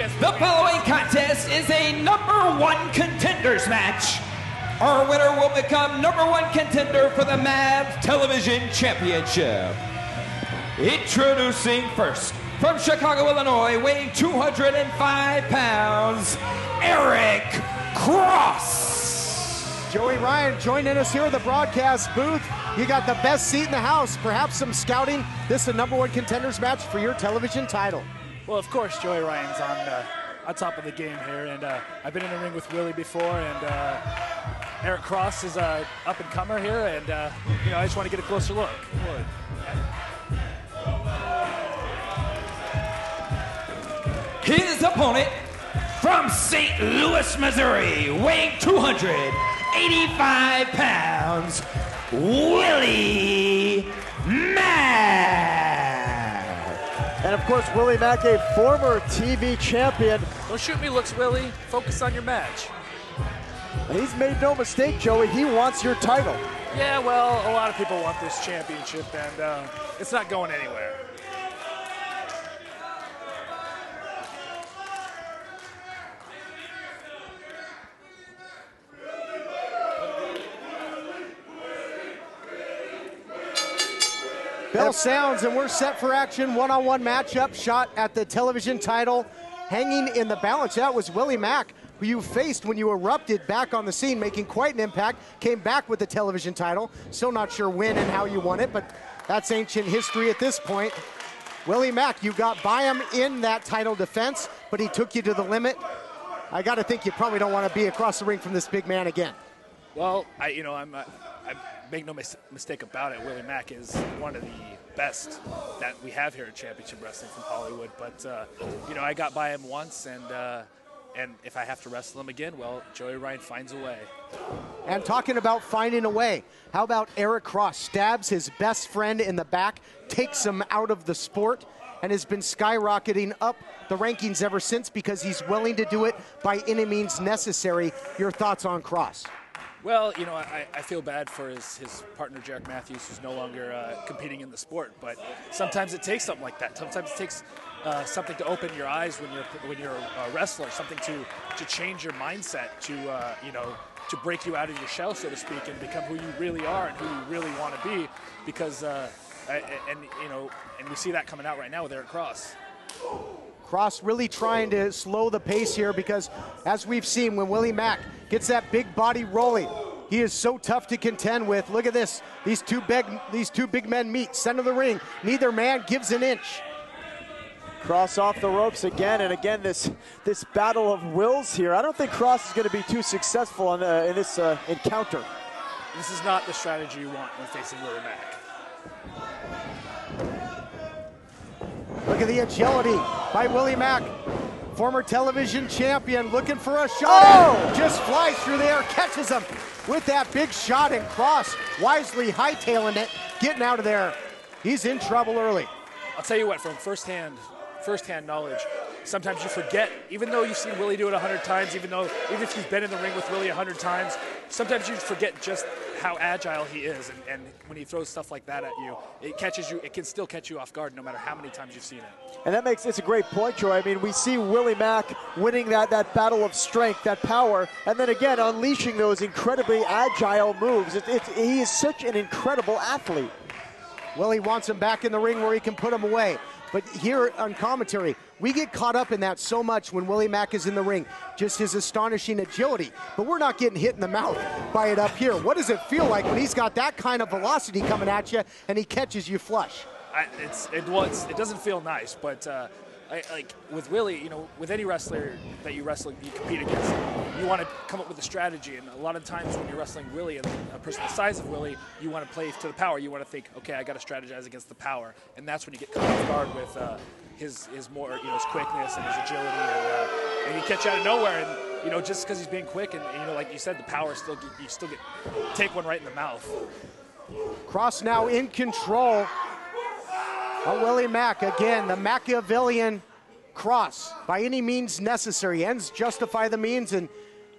The following contest is a #1 contenders match. Our winner will become #1 contender for the MAV Television Championship. Introducing first, from Chicago, Illinois, weighing 205 pounds, Eric Cross. Joey Ryan joining us here at the broadcast booth. You got the best seat in the house, perhaps some scouting. This is a #1 contenders match for your television title. Well, of course, Joey Ryan's on top of the game here, and I've been in the ring with Willie before, and Eric Cross is a up-and-comer here, and I just want to get a closer look. His opponent, from St. Louis, Missouri, weighing 285 pounds, Willie Mack. And of course, Willie Mack, a former TV champion. Don't shoot me looks, Willie. Focus on your match. He's made no mistake, Joey. He wants your title. Yeah, well, a lot of people want this championship, and it's not going anywhere. Bell sounds and we're set for action. One-on-one matchup, shot at the television title, hanging in the balance. That was Willie Mack, who you faced when you erupted back on the scene, making quite an impact. Came back with the television title. Still not sure when and how you won it, but that's ancient history at this point. Willie Mack, you got by him in that title defense, but he took you to the limit. I got to think you probably don't want to be across the ring from this big man again. Well, I make no mistake about it. Willie Mack is one of the best that we have here at Championship Wrestling from Hollywood. But I got by him once, and if I have to wrestle him again, well, Joey Ryan finds a way. And talking about finding a way, how about Eric Cross stabs his best friend in the back, takes him out of the sport, and has been skyrocketing up the rankings ever since because he's willing to do it by any means necessary. Your thoughts on Cross? Well, I feel bad for his partner, Jarek Matthews, who's no longer competing in the sport. But sometimes it takes something like that. Sometimes it takes something to open your eyes when you're a wrestler, something to change your mindset, to break you out of your shell, so to speak, and become who you really are and who you really want to be. Because and we see that coming out right now with Eric Cross. Cross really trying to slow the pace here because, as we've seen, when Willie Mack gets that big body rolling, he is so tough to contend with. Look at this. These two big men meet, center of the ring. Neither man gives an inch. Cross off the ropes again, and again, this battle of wills here. I don't think Cross is going to be too successful in this encounter. This is not the strategy you want when facing Willie Mack. Look at the agility by Willie Mack, former television champion, looking for a shot. Just flies through the air, catches him with that big shot, and Cross wisely hightailing it, getting out of there. He's in trouble early. I'll tell you what, from firsthand knowledge, sometimes you forget, even though you've seen Willie do it 100 times, even if you've been in the ring with Willie 100 times, sometimes you forget just how agile he is, and when he throws stuff like that at you, it can still catch you off guard no matter how many times you've seen it. And it's a great point, Joe. I mean, we see Willie Mack winning that battle of strength, that power, and then again unleashing those incredibly agile moves. He is such an incredible athlete. Willie wants him back in the ring where he can put him away. But here on commentary, we get caught up in that so much when Willie Mack is in the ring, just his astonishing agility. But we're not getting hit in the mouth by it up here. What does it feel like when he's got that kind of velocity coming at you and he catches you flush? It doesn't feel nice, but like with Willie, with any wrestler that you compete against, you want to come up with a strategy. And a lot of times when you're wrestling Willie, and a person the size of Willie, you want to play to the power. You want to think, okay, I got to strategize against the power, and that's when you get caught off guard with his his quickness and his agility, and he catch you out of nowhere. And just because he's being quick, and like you said, the power take one right in the mouth. Cross now in control. Willie Mack, again, the Machiavellian Cross, by any means necessary. Ends justify the means, and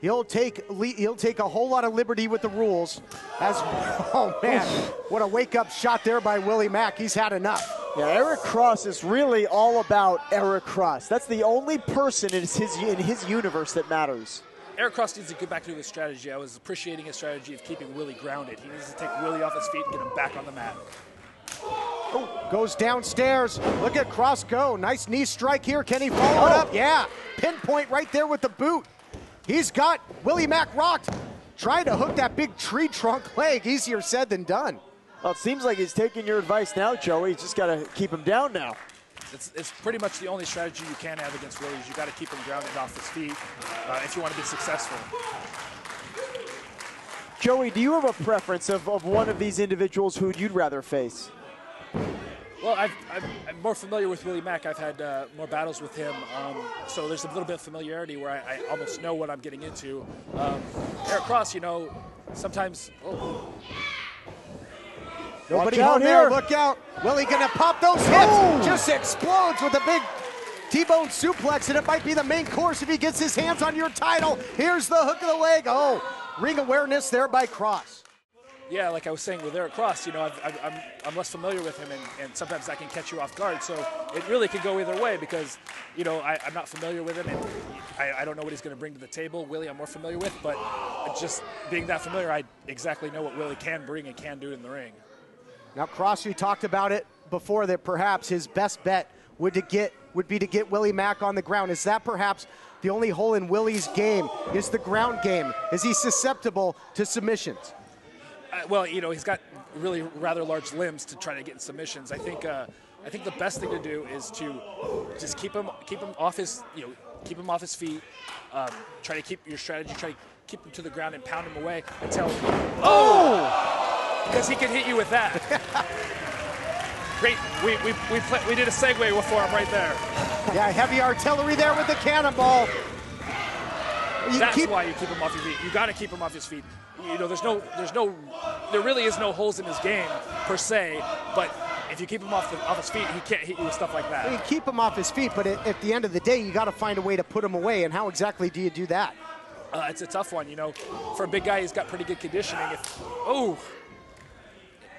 he'll take a whole lot of liberty with the rules. Oh man, what a wake-up shot there by Willie Mack. He's had enough. Yeah, Eric Cross is really all about Eric Cross. That's the only person in his universe that matters. Eric Cross needs to get back to his strategy. I was appreciating his strategy of keeping Willie grounded. He needs to take Willie off his feet and get him back on the mat. Oh, goes downstairs. Look at Cross go. Nice knee strike here. Can he follow it up? Yeah, pinpoint right there with the boot. He's got Willie Mack rocked. Trying to hook that big tree trunk leg. Easier said than done. Well, it seems like he's taking your advice now, Joey. He's just got to keep him down now. It's pretty much the only strategy you can have against Willie is you got to keep him grounded off his feet if you want to be successful. Joey, do you have a preference of one of these individuals who you'd rather face? Well, I'm more familiar with Willie Mack. I've had more battles with him, so there's a little bit of familiarity where I almost know what I'm getting into. Eric Cross, you know, sometimes... Oh. Nobody Watch out out there, here. look out. Willie gonna pop those hips. Just explodes with a big T-bone suplex, and it might be the main course if he gets his hands on your title. Here's the hook of the leg. Oh, ring awareness there by Cross. Yeah, like I was saying with Eric Cross, you know, I'm less familiar with him, and sometimes I can catch you off guard. So it really could go either way because, you know, I'm not familiar with him, and I don't know what he's going to bring to the table. Willie, I'm more familiar with, but just being that familiar, I exactly know what Willie can bring and can do in the ring. Now, Cross, we talked about it before that perhaps his best bet would be to get Willie Mack on the ground. Is that perhaps the only hole in Willie's game? Is the ground game? Is he susceptible to submissions? Well, you know, he's got really rather large limbs to try to get in submissions. I think the best thing to do is to just keep him off his feet. Try to keep your strategy. Try to keep him to the ground and pound him away until because he can hit you with that. Great, we did a segue for him right there. Yeah, heavy artillery there with the cannonball. That's why you keep him off your feet. You got to keep him off his feet. You know, there really is no holes in his game per se. But if you keep him off his feet, he can't hit you with stuff like that. You keep him off his feet, but at the end of the day, you got to find a way to put him away. And how exactly do you do that? It's a tough one. You know, for a big guy, he's got pretty good conditioning.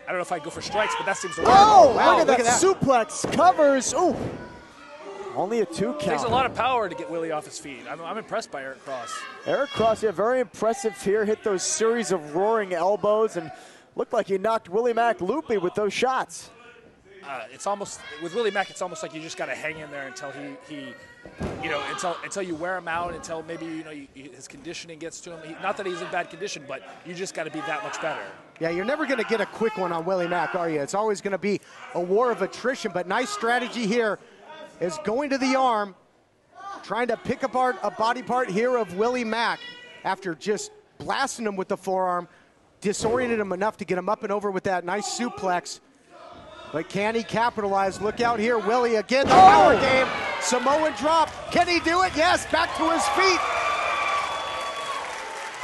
I don't know if I'd go for strikes, but that seems to work. Oh, wow, look at that suplex, covers. Ooh, only a 2 count. It takes a lot of power to get Willie off his feet. I'm impressed by Eric Cross. Eric Cross, yeah, very impressive here. Hit those series of roaring elbows and looked like he knocked Willie Mack loopy with those shots. It's almost, with Willie Mack, it's almost like you just got to hang in there until until you wear him out, until maybe, you know, his conditioning gets to him. Not that he's in bad condition, but you just got to be that much better. Yeah, you're never going to get a quick one on Willie Mack, are you? It's always going to be a war of attrition, but nice strategy here is going to the arm, trying to pick apart a body part here of Willie Mack after just blasting him with the forearm, disoriented him enough to get him up and over with that nice suplex. But can he capitalize? Look out here, Willie again, the power game. Samoan drop. Can he do it? Yes, back to his feet.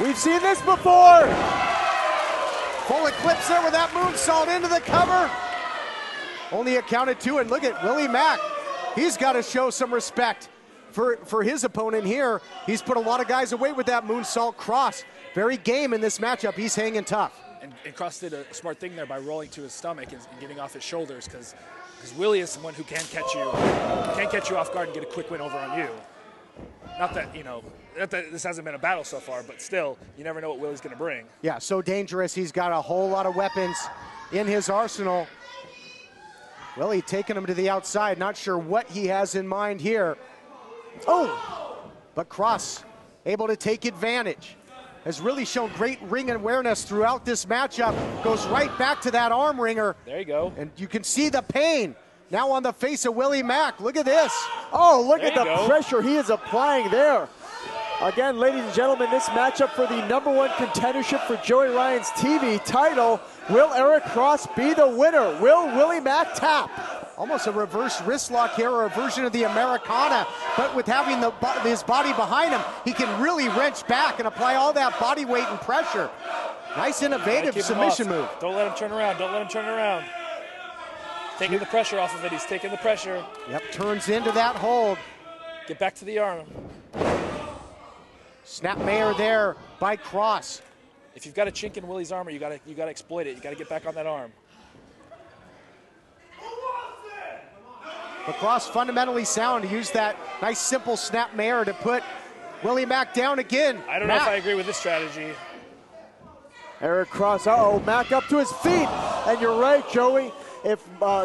We've seen this before. Full eclipse there with that moonsault into the cover. Only a count of 2, and look at Willie Mack. He's got to show some respect for his opponent here. He's put a lot of guys away with that moonsault. Cross, very game in this matchup. He's hanging tough. And Cross did a smart thing there by rolling to his stomach and getting off his shoulders, because Willie is someone who can catch you off guard and get a quick win over on you. Not that this hasn't been a battle so far, but still, you never know what Willie's going to bring. Yeah, so dangerous. He's got a whole lot of weapons in his arsenal. Willie taking him to the outside. Not sure what he has in mind here. Oh, but Cross able to take advantage. Has really shown great ring awareness throughout this matchup. Goes right back to that arm wringer. There you go. And you can see the pain now on the face of Willie Mack. Look at this. Oh, look at the pressure he is applying there. Again, ladies and gentlemen, this matchup for the #1 contendership for Joey Ryan's TV title. Will Eric Cross be the winner? Will Willie Mack tap? Almost a reverse wrist lock here, or a version of the Americana, but with having his body behind him, he can really wrench back and apply all that body weight and pressure. Nice innovative submission move. Don't let him turn around. Don't let him turn around. Taking the pressure off of it. He's taking the pressure. Yep, turns into that hold. Get back to the arm. Snapmare there by Cross. If you've got a chink in Willie's armor, you gotta exploit it. You gotta get back on that arm. Lacrosse fundamentally sound. He used that nice simple snap mare to put Willie Mack down again. I don't know if I agree with this strategy. Eric Cross, Mack up to his feet. And you're right, Joey. If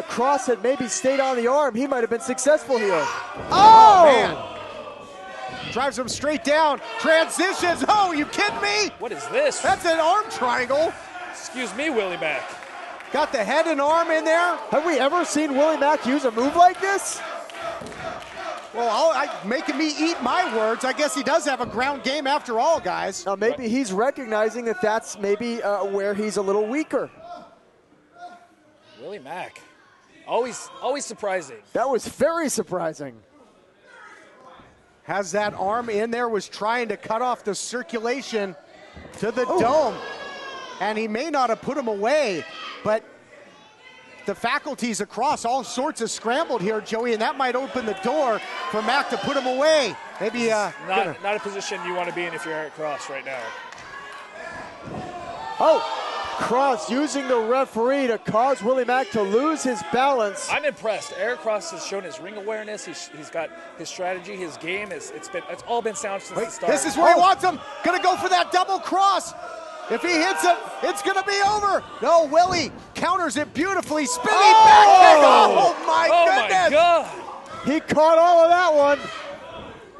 Cross had maybe stayed on the arm, he might have been successful here. Oh, man. Drives him straight down. Transitions. Oh, you kidding me? What is this? That's an arm triangle. Excuse me, Willie Mack. Got the head and arm in there. Have we ever seen Willie Mack use a move like this? Well, making me eat my words. I guess he does have a ground game after all, guys. Now maybe he's recognizing that that's maybe where he's a little weaker. Willie Mack, always surprising. That was very surprising. Has that arm in there, was trying to cut off the circulation to the dome. And he may not have put him away, but the faculties across all sorts of scrambled here, Joey, and that might open the door for Mack to put him away. Maybe not a position you want to be in if you're Eric Cross right now. Cross using the referee to cause Willie Mack to lose his balance. I'm impressed. Eric Cross has shown his ring awareness. He's got his strategy, his game. It's all been sound since the start. This is where he wants him. Gonna go for that double cross. If he hits him, it's gonna be over. No, Willie counters it beautifully. Spinning back kick. Oh my goodness. My God. He caught all of that one.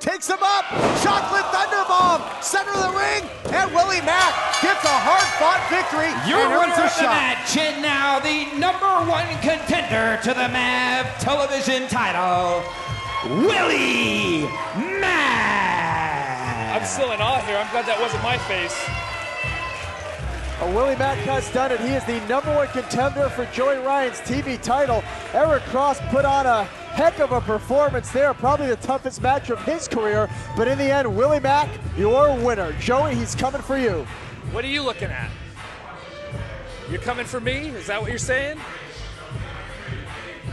Takes him up. Chocolate Thunderbomb. Center of the ring. And Willie Mack gets a hard-fought victory. Your winner of the match, and now the #1 contender to the MAV television title, Willie Mack. I'm still in awe here. I'm glad that wasn't my face. Willie Mack has done it. He is the #1 contender for Joey Ryan's TV title. Eric Cross put on a heck of a performance there, probably the toughest match of his career, but in the end, Willie Mack, your winner. Joey, he's coming for you. What are you looking at? You're coming for me? Is that what you're saying?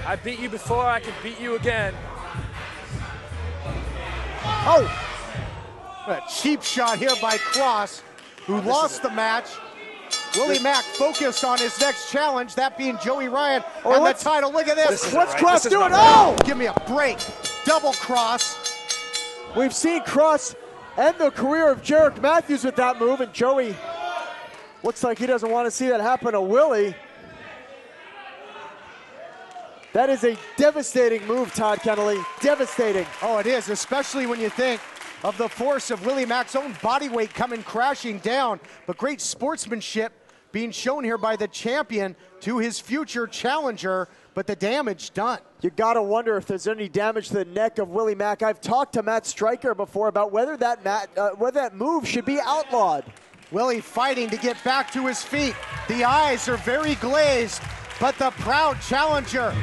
I beat you before, I can beat you again. Oh, a cheap shot here by Cross, who lost the match. Willie Mack focused on his next challenge, that being Joey Ryan and the title. Look at this. What's Cross doing? Give me a break. Double cross. We've seen Cross end the career of Jarek Matthews with that move, and Joey looks like he doesn't want to see that happen to Willie. That is a devastating move, Todd Kennelly. Devastating. Oh, it is, especially when you think of the force of Willie Mack's own body weight coming crashing down. But great sportsmanship being shown here by the champion to his future challenger, but the damage done. You gotta wonder if there's any damage to the neck of Willie Mack. I've talked to Matt Stryker before about whether that move should be outlawed. Willie fighting to get back to his feet. The eyes are very glazed, but the proud challenger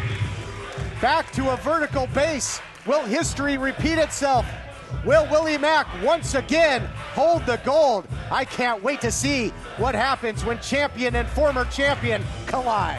back to a vertical base. Will history repeat itself? Will Willie Mack once again hold the gold? I can't wait to see what happens when champion and former champion collide.